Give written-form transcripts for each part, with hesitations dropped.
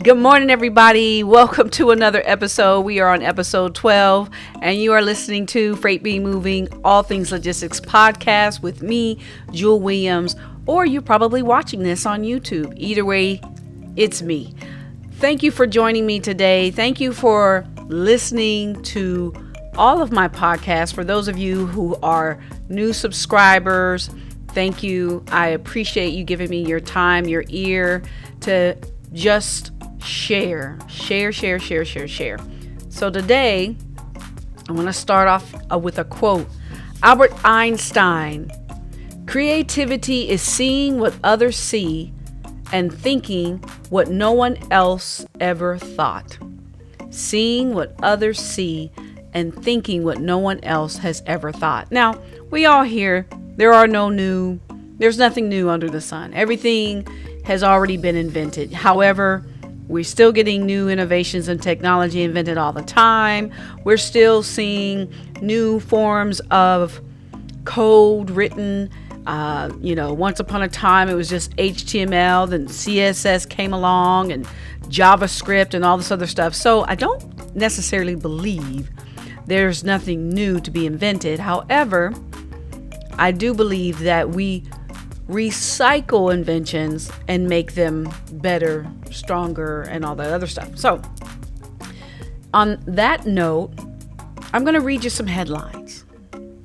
Good morning, everybody. Welcome to another episode. We are on episode 12, and you are listening to Freight Be Moving, All Things Logistics podcast with me, Jewel Williams, or you're probably watching this on YouTube. Either way, it's me. Thank you for joining me today. Thank you for listening to all of my podcasts. For those of you who are new subscribers, thank you. I appreciate you giving me your time, your ear to just share. So today, I want to start off with a quote. Albert Einstein: creativity is seeing what others see and thinking what no one else ever thought. Seeing what others see and thinking what no one else has ever thought. Now, we all hear there's nothing new under the sun. Everything has already been invented. However, we're still getting new innovations and technology invented all the time. We're still seeing new forms of code written. Once upon a time, it was just HTML, then CSS came along and JavaScript and all this other stuff. So I don't necessarily believe there's nothing new to be invented. However, I do believe that we recycle inventions and make them better, stronger, and all that other stuff. So on that note, I'm going to read you some headlines,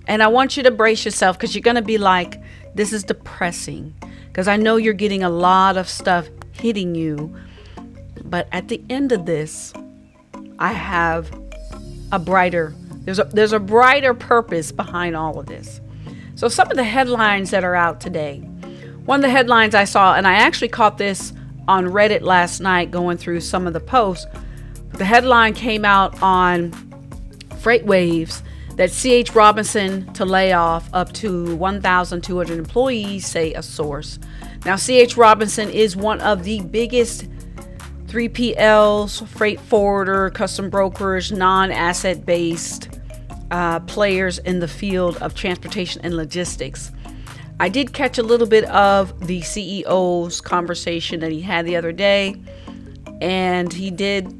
and I want you to brace yourself, because you're going to be like, this is depressing, because I know you're getting a lot of stuff hitting you. But at the end of this, I have there's a brighter purpose behind all of this. So some of the headlines that are out today. One of the headlines I saw, and I actually caught this on Reddit last night going through some of the posts. The headline came out on FreightWaves that C.H. Robinson to lay off up to 1,200 employees, say a source. Now, C.H. Robinson is one of the biggest 3PLs, freight forwarder, custom brokers, non-asset based players in the field of transportation and logistics. I did catch a little bit of the CEO's conversation that he had the other day, and he did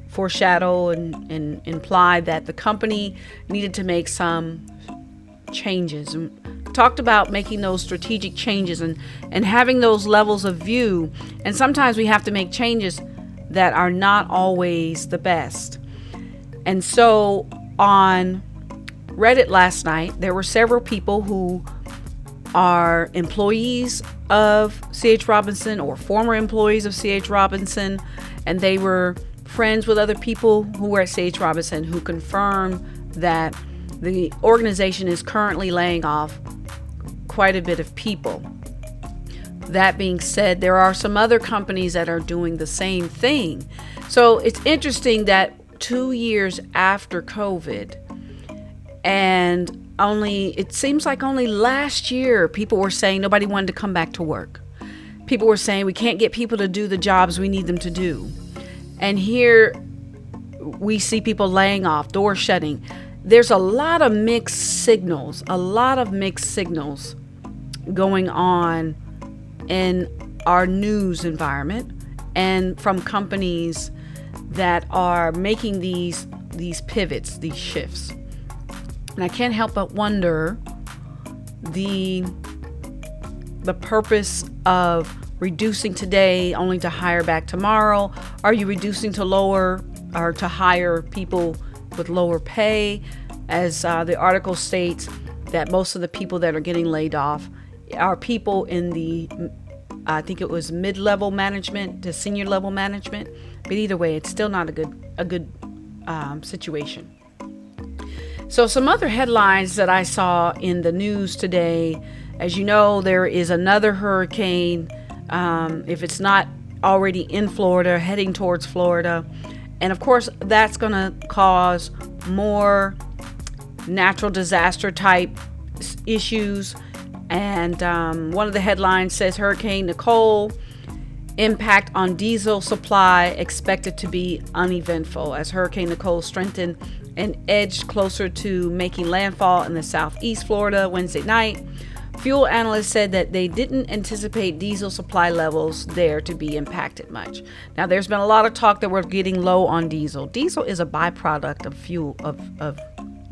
foreshadow and imply that the company needed to make some changes, and talked about making those strategic changes and having those levels of view. And sometimes we have to make changes that are not always the best. And so on Reddit last night, there were several people who are employees of C.H. Robinson or former employees of C.H. Robinson, and they were friends with other people who were at C.H. Robinson who confirmed that the organization is currently laying off quite a bit of people. That being said, there are some other companies that are doing the same thing. So it's interesting that 2 years after COVID, and it seems like only last year people were saying nobody wanted to come back to work. People were saying we can't get people to do the jobs we need them to do. And here we see people laying off, doors shutting. There's a lot of mixed signals going on in our news environment and from companies that are making these pivots, these shifts. And I can't help but wonder the purpose of reducing today only to hire back tomorrow. Are you reducing to lower or to hire people with lower pay? As the article states, that most of the people that are getting laid off are people in the, I think it was mid-level management to senior level management. But either way, it's still not a good situation. So some other headlines that I saw in the news today, as you know, there is another hurricane, if it's not already in Florida, heading towards Florida. And of course, that's going to cause more natural disaster type issues. And one of the headlines says Hurricane Nicole impact on diesel supply expected to be uneventful as Hurricane Nicole strengthened and edged closer to making landfall in the southeast Florida Wednesday night. Fuel analysts said that they didn't anticipate diesel supply levels there to be impacted much. Now, there's been a lot of talk that we're getting low on diesel. Diesel is a byproduct of fuel, of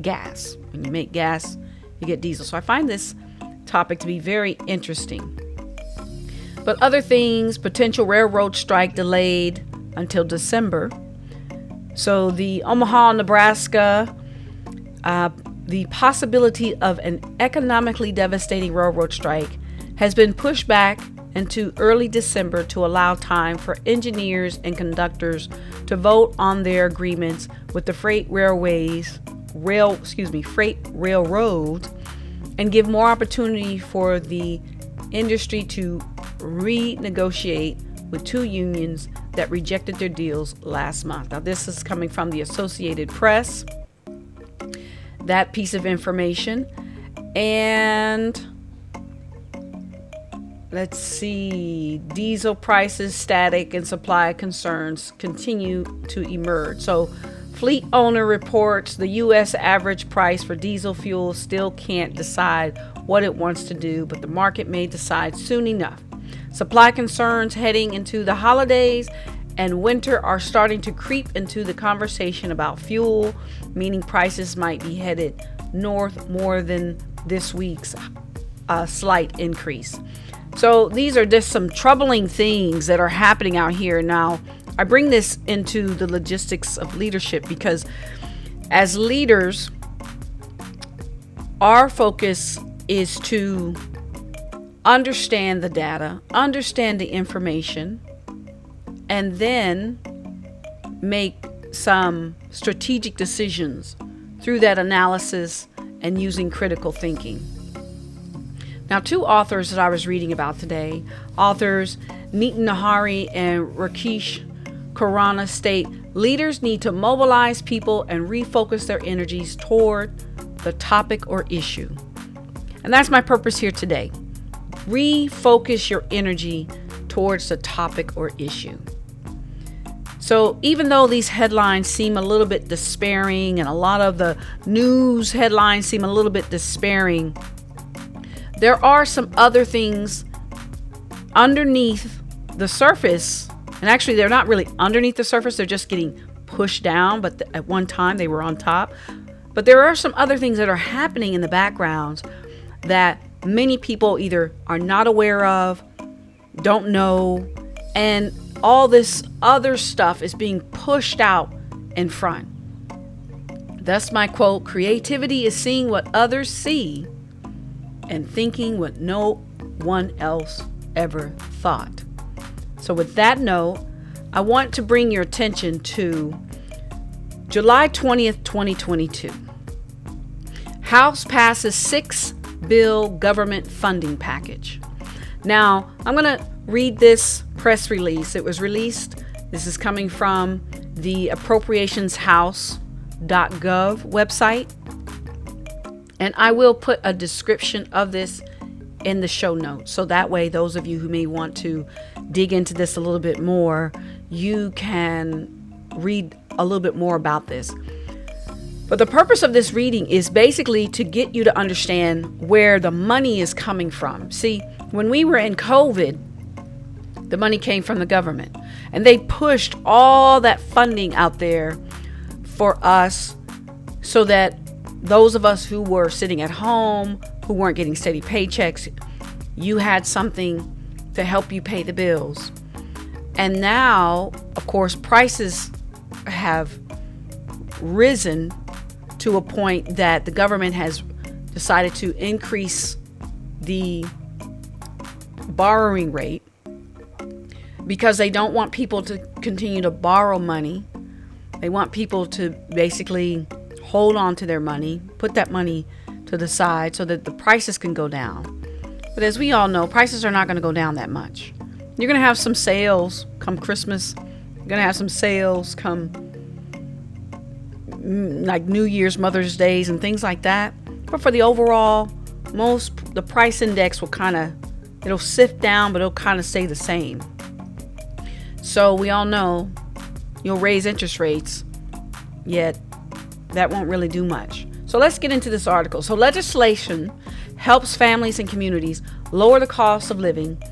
gas. When you make gas, you get diesel. So I find this topic to be very interesting. But other things, potential railroad strike delayed until December. So the Omaha, Nebraska, the possibility of an economically devastating railroad strike has been pushed back into early December to allow time for engineers and conductors to vote on their agreements with the freight railroads, and give more opportunity for the industry to renegotiate with two unions that rejected their deals last month. Now, this is coming from the Associated Press, that piece of information. And let's see, diesel prices static and supply concerns continue to emerge. So fleet owner reports the U.S. average price for diesel fuel still can't decide what it wants to do, but the market may decide soon enough. Supply concerns heading into the holidays and winter are starting to creep into the conversation about fuel, meaning prices might be headed north more than this week's slight increase. So these are just some troubling things that are happening out here. Now, I bring this into the logistics of leadership because as leaders, our focus is to understand the data, understand the information, and then make some strategic decisions through that analysis and using critical thinking. Now, two authors that I was reading about today, authors Nitin Nahari and Rakesh Khurana, state leaders need to mobilize people and refocus their energies toward the topic or issue. And that's my purpose here today. Refocus your energy towards the topic or issue. So even though these headlines seem a little bit despairing and a lot of the news headlines seem a little bit despairing, there are some other things underneath the surface. And actually, they're not really underneath the surface. They're just getting pushed down. But at one time, they were on top. But there are some other things that are happening in the background that many people either are not aware of, don't know, and all this other stuff is being pushed out in front. Thus my quote, creativity is seeing what others see and thinking what no one else ever thought. So with that note, I want to bring your attention to July 20th, 2022. House passes 6-bill government funding package. Now, I'm going to read this press release. It was released. This is coming from the appropriationshouse.gov website. And I will put a description of this in the show notes. So that way, those of you who may want to dig into this a little bit more, you can read a little bit more about this. But the purpose of this reading is basically to get you to understand where the money is coming from. See, when we were in COVID, the money came from the government, and they pushed all that funding out there for us so that those of us who were sitting at home, who weren't getting steady paychecks, you had something to help you pay the bills. And now, of course, prices have risen to a point that the government has decided to increase the borrowing rate because they don't want people to continue to borrow money. They want people to basically hold on to their money, put that money to the side so that the prices can go down. But as we all know, prices are not going to go down that much. You're going to have some sales come Christmas. You're going to have some sales come like New Year's, Mother's Days, and things like that. But for the overall, the price index will it'll sift down, but it'll kind of stay the same. So we all know you'll raise interest rates, yet that won't really do much. So let's get into this article. So legislation helps families and communities lower the cost of living,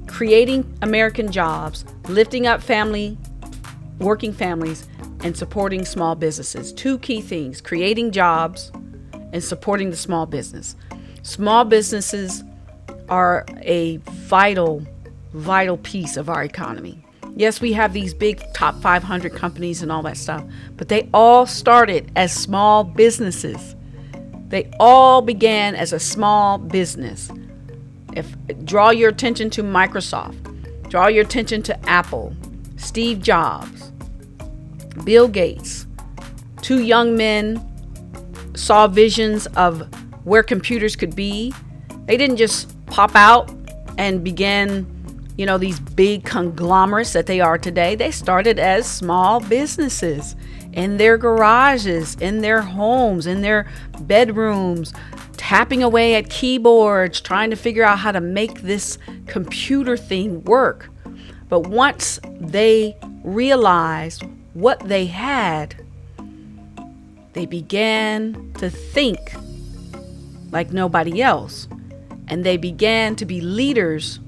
creating American jobs, lifting up working families, and supporting small businesses. Two key things: creating jobs and supporting the small business. Small businesses are a vital piece of our economy. Yes, we have these big top 500 companies and all that stuff, but they all started as small businesses. They all began as a small business. Draw your attention to Microsoft, draw your attention to Apple, Steve Jobs, Bill Gates. Two young men saw visions of where computers could be. They didn't just pop out and begin, these big conglomerates that they are today. They started as small businesses in their garages, in their homes, in their bedrooms, tapping away at keyboards, trying to figure out how to make this computer thing work. But once they realized what they had, they began to think like nobody else. And they began to be leaders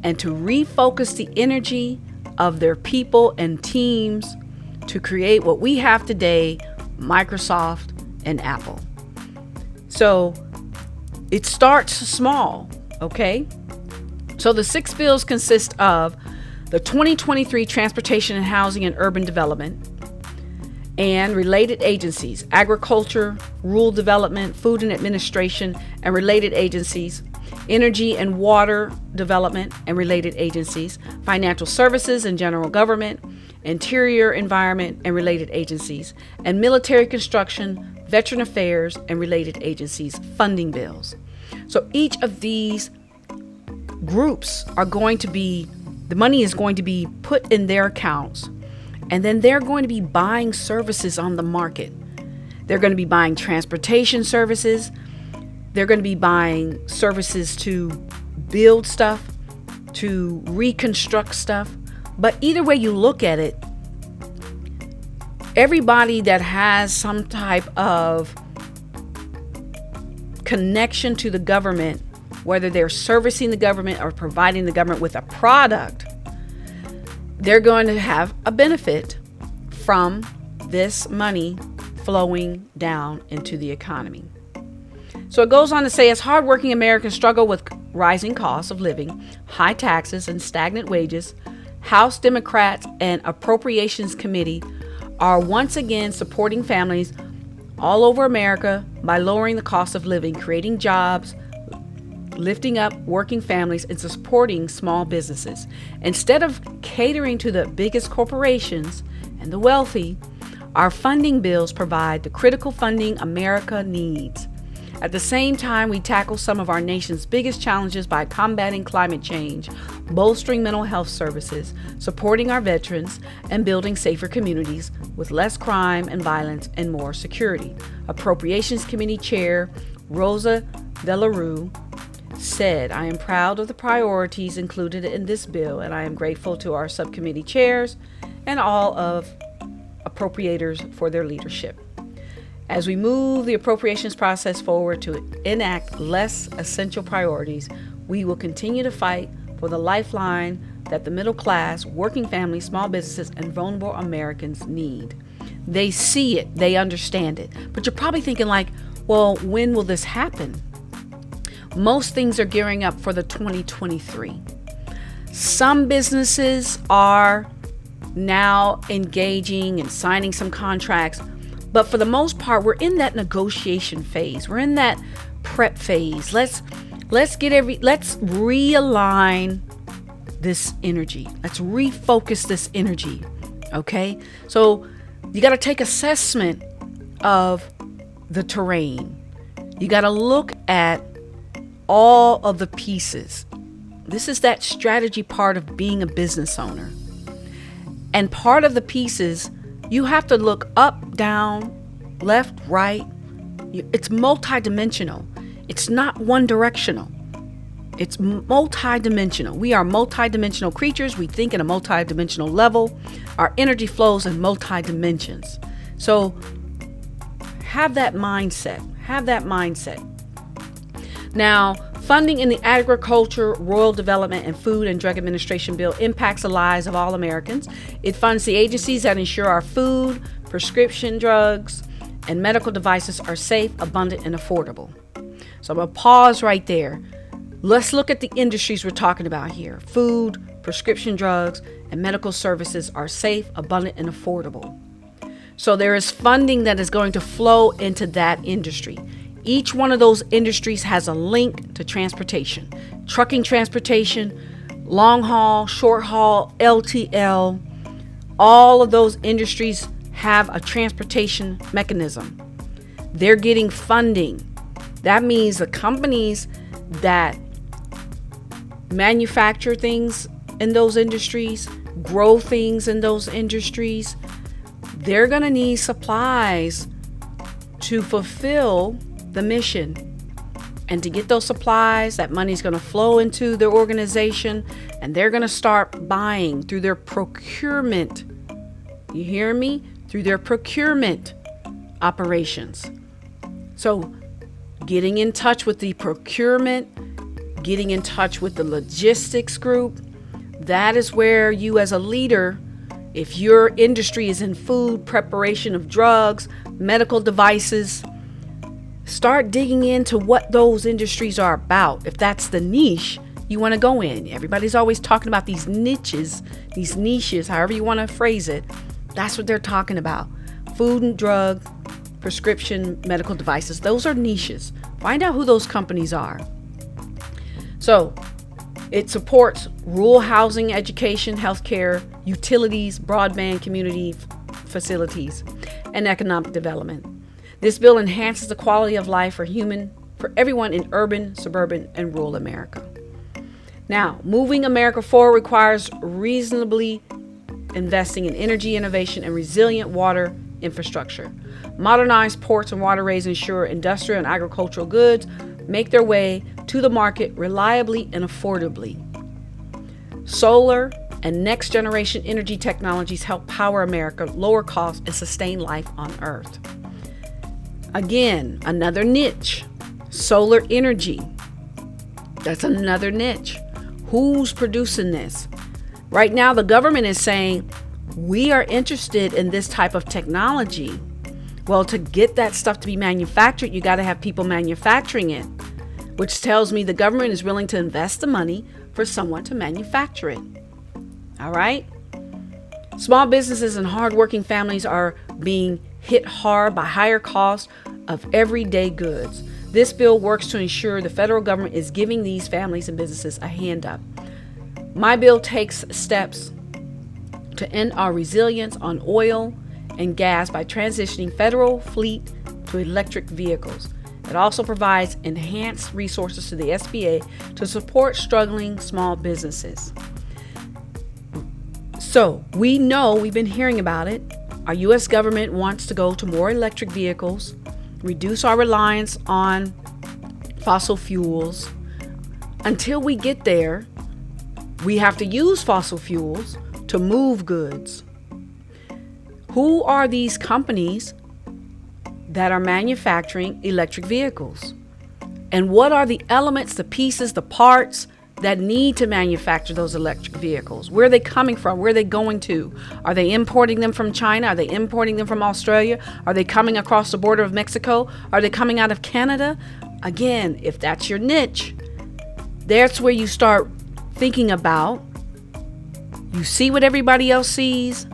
and to refocus the energy of their people and teams to create what we have today, Microsoft and Apple. So it starts small, okay? So the 6 bills consist of the 2023 Transportation and Housing and Urban Development and related agencies, agriculture, rural development, food and administration and related agencies, energy and water development and related agencies, financial services and general government, interior environment and related agencies, and military construction, veteran affairs and related agencies funding bills. So each of these groups the money is going to be put in their accounts, and then they're going to be buying services on the market. They're going to be buying transportation services. They're going to be buying services to build stuff, to reconstruct stuff. But either way you look at it, everybody that has some type of connection to the government, whether they're servicing the government or providing the government with a product, they're going to have a benefit from this money flowing down into the economy. So it goes on to say, as hardworking Americans struggle with rising costs of living, high taxes, and stagnant wages, House Democrats and Appropriations Committee are once again supporting families all over America by lowering the cost of living, creating jobs, lifting up working families, and supporting small businesses. Instead of catering to the biggest corporations and the wealthy, our funding bills provide the critical funding America needs. At the same time, we tackle some of our nation's biggest challenges by combating climate change, bolstering mental health services, supporting our veterans, and building safer communities with less crime and violence and more security. Appropriations Committee Chair Rosa DeLaRue said, "I am proud of the priorities included in this bill, and I am grateful to our subcommittee chairs and all of appropriators for their leadership. As we move the appropriations process forward to enact less essential priorities, we will continue to fight for the lifeline that the middle class, working families, small businesses, and vulnerable Americans need." They see it, they understand it. But you're probably thinking well, when will this happen? Most things are gearing up for the 2023. Some businesses are now engaging and signing some contracts. But for the most part, we're in that negotiation phase. We're in that prep phase. Let's realign this energy. Let's refocus this energy. Okay? So you got to take assessment of the terrain. You got to look at all of the pieces. This is that strategy part of being a business owner. And part of the pieces, you have to look up, down, left, right. It's multidimensional. It's not one directional. It's multidimensional. We are multidimensional creatures. We think in a multidimensional level. Our energy flows in multidimensions. So have that mindset. Have that mindset. Now, funding in the Agriculture, Rural Development, and Food and Drug Administration bill impacts the lives of all Americans. It funds the agencies that ensure our food, prescription drugs, and medical devices are safe, abundant, and affordable. So I'm going to pause right there. Let's look at the industries we're talking about here. Food, prescription drugs, and medical services are safe, abundant, and affordable. So there is funding that is going to flow into that industry. Each one of those industries has a link to transportation. Trucking transportation, long haul, short haul, LTL, all of those industries have a transportation mechanism. They're getting funding. That means the companies that manufacture things in those industries, grow things in those industries, they're going to need supplies to fulfill the mission. And to get those supplies, that money is going to flow into their organization, and they're going to start buying through their procurement. You hear me? Through their procurement operations. So getting in touch with the procurement, getting in touch with the logistics group, that is where you as a leader, if your industry is in food, preparation of drugs, medical devices, start digging into what those industries are about. If that's the niche you want to go in. Everybody's always talking about these niches, however you want to phrase it. That's what they're talking about. Food and drug, prescription, medical devices. Those are niches. Find out who those companies are. So it supports rural housing, education, healthcare, utilities, broadband, community facilities, and economic development. This bill enhances the quality of life for everyone in urban, suburban, and rural America. Now, moving America forward requires reasonably investing in energy innovation and resilient water infrastructure. Modernized ports and waterways ensure industrial and agricultural goods make their way to the market reliably and affordably. Solar and next generation energy technologies help power America, lower costs, and sustain life on Earth. Again, another niche, solar energy. That's another niche. Who's producing this? Right now, the government is saying, we are interested in this type of technology. Well, to get that stuff to be manufactured, you got to have people manufacturing it, which tells me the government is willing to invest the money for someone to manufacture it. All right? Small businesses and hardworking families are being hit hard by higher costs of everyday goods. This bill works to ensure the federal government is giving these families and businesses a hand up. My bill takes steps to end our reliance on oil and gas by transitioning federal fleet to electric vehicles. It also provides enhanced resources to the SBA to support struggling small businesses. So we know, we've been hearing about it, our U.S. government wants to go to more electric vehicles, reduce our reliance on fossil fuels. Until we get there, we have to use fossil fuels to move goods. Who are these companies that are manufacturing electric vehicles? And what are the elements, the pieces, the parts that need to manufacture those electric vehicles? Where are they coming from? Where are they going to? Are they importing them from China? Are they importing them from Australia? Are they coming across the border of Mexico? Are they coming out of Canada? Again, if that's your niche, that's where you start thinking about. You see what everybody else sees,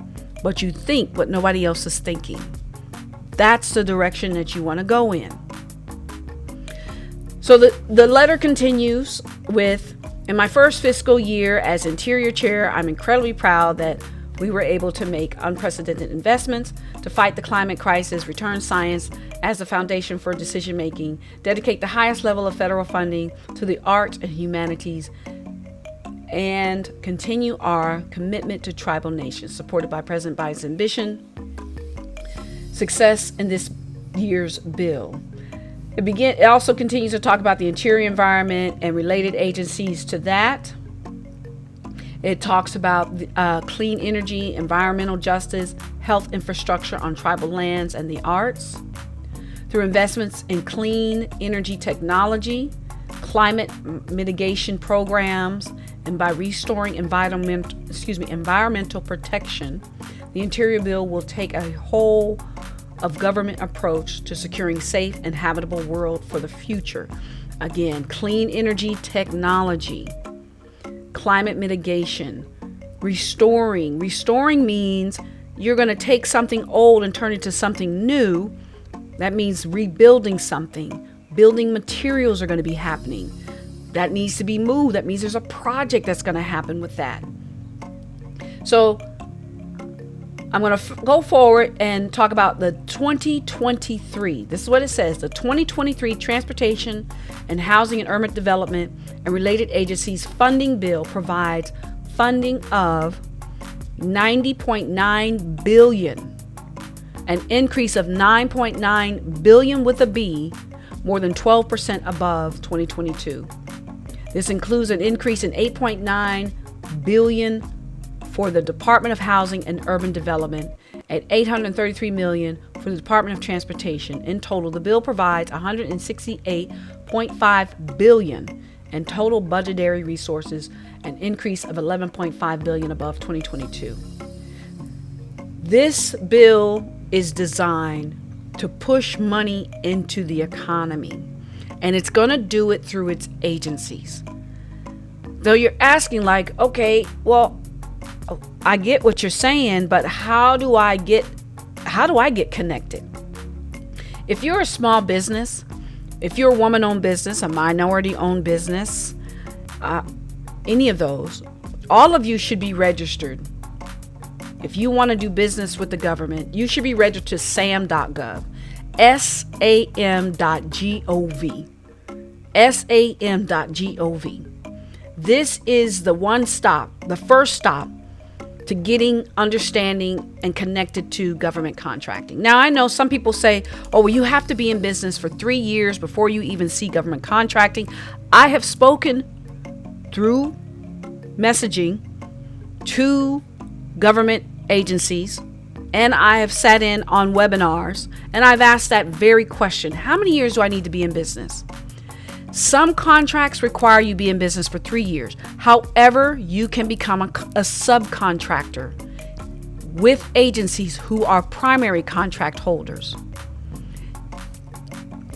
but you think what nobody else is thinking. That's the direction that you want to go in. So the letter continues with, in my first fiscal year as Interior Chair, I'm incredibly proud that we were able to make unprecedented investments to fight the climate crisis, return science as the foundation for decision making, dedicate the highest level of federal funding to the arts and humanities, and continue our commitment to tribal nations, supported by President Biden's ambition. Success in this year's bill. It also continues to talk about the interior environment and related agencies to that. It talks about clean energy, environmental justice, health infrastructure on tribal lands, and the arts. Through investments in clean energy technology, climate mitigation programs, and by restoring environmental protection, the Interior Bill will take a whole of government approach to securing safe and habitable world for the future. Again, clean energy technology, climate mitigation, restoring. Restoring means you're going to take something old and turn it to something new. That means rebuilding something. Building materials are going to be happening. That needs to be moved. That means there's a project that's going to happen with that. So I'm going to go forward and talk about the 2023. This is what it says. The 2023 Transportation and Housing and Urban Development and Related Agencies Funding Bill provides funding of $90.9 billion, an increase of $9.9 billion with a B, more than 12% above 2022. This includes an increase in $8.9 billion for the Department of Housing and Urban Development at $833 million for the Department of Transportation. In total, the bill provides $168.5 billion in total budgetary resources, an increase of $11.5 billion above 2022. This bill is designed to push money into the economy, and it's going to do it through its agencies. Though you're asking, like, okay, well, I get what you're saying, but how do I get connected? If you're a small business, if you're a woman-owned business, a minority-owned business, any of those, all of you should be registered. If you want to do business with the government, you should be registered to sam.gov, sam.gov, sam.gov. This is the one stop, the first stop to getting, understanding, and connected to government contracting. Now, I know some people say, oh, well, you have to be in business for 3 years before you even see government contracting. I have spoken through messaging to government agencies, and I have sat in on webinars, and I've asked that very question. How many years do I need to be in business? Some contracts require you be in business for 3 years. However, you can become a subcontractor with agencies who are primary contract holders.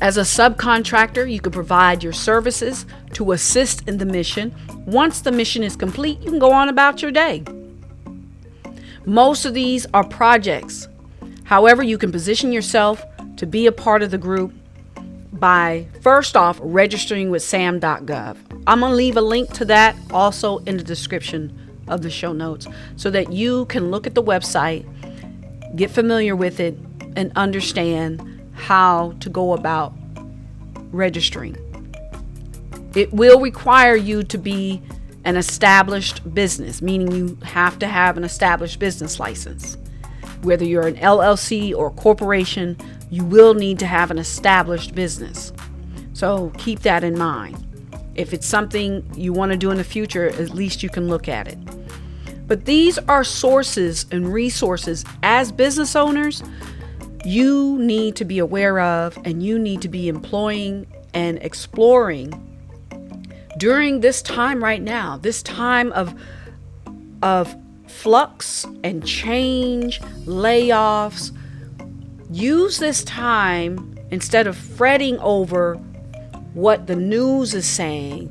As a subcontractor, you can provide your services to assist in the mission. Once the mission is complete, you can go on about your day. Most of these are projects. However, you can position yourself to be a part of the group by, first off, registering with sam.gov. I'm going to leave a link to that also in the description of the show notes so that you can look at the website, get familiar with it, and understand how to go about registering. It will require you to be an established business, meaning you have to have an established business license. Whether you're an LLC or a corporation, you will need to have an established business. So keep that in mind. If it's something you want to do in the future, at least you can look at it. But these are sources and resources as business owners you need to be aware of, and you need to be employing and exploring during this time right now, this time of flux and change, layoffs. Use this time, instead of fretting over what the news is saying,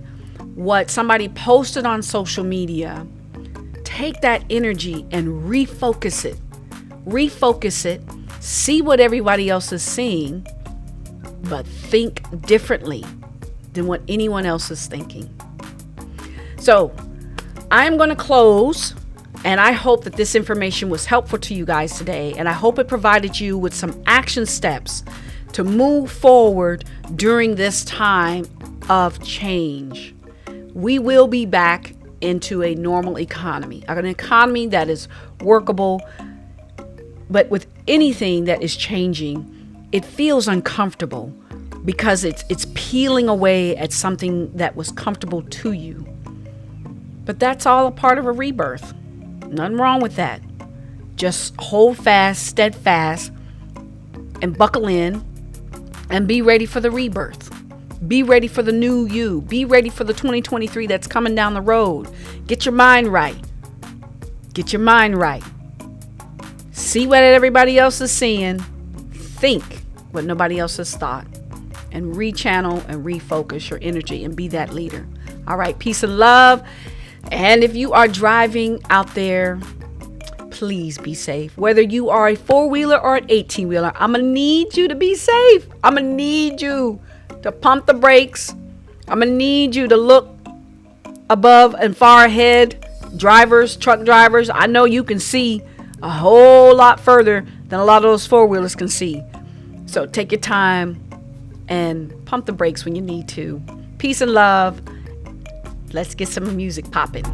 what somebody posted on social media. Take that energy and refocus it. Refocus it. See what everybody else is seeing, but think differently than what anyone else is thinking. So I'm going to close, and I hope that this information was helpful to you guys today, and I hope it provided you with some action steps to move forward during this time of change. We will be back into a normal economy, an economy that is workable. But with anything that is changing, it feels uncomfortable because it's peeling away at something that was comfortable to you. But that's all a part of a rebirth. Nothing wrong with that. Just hold fast, steadfast, and buckle in and be ready for the rebirth. Be ready for the new you. Be ready for the 2023 that's coming down the road. Get your mind right. Get your mind right. See what everybody else is seeing. Think what nobody else has thought. And rechannel and refocus your energy and be that leader. All right, peace and love. And if you are driving out there, please be safe. Whether you are a 4-wheeler or an 18-wheeler, I'm going to need you to be safe. I'm going to need you to pump the brakes. I'm going to need you to look above and far ahead. Drivers, truck drivers, I know you can see a whole lot further than a lot of those 4-wheelers can see. So take your time and pump the brakes when you need to. Peace and love. Let's get some music popping.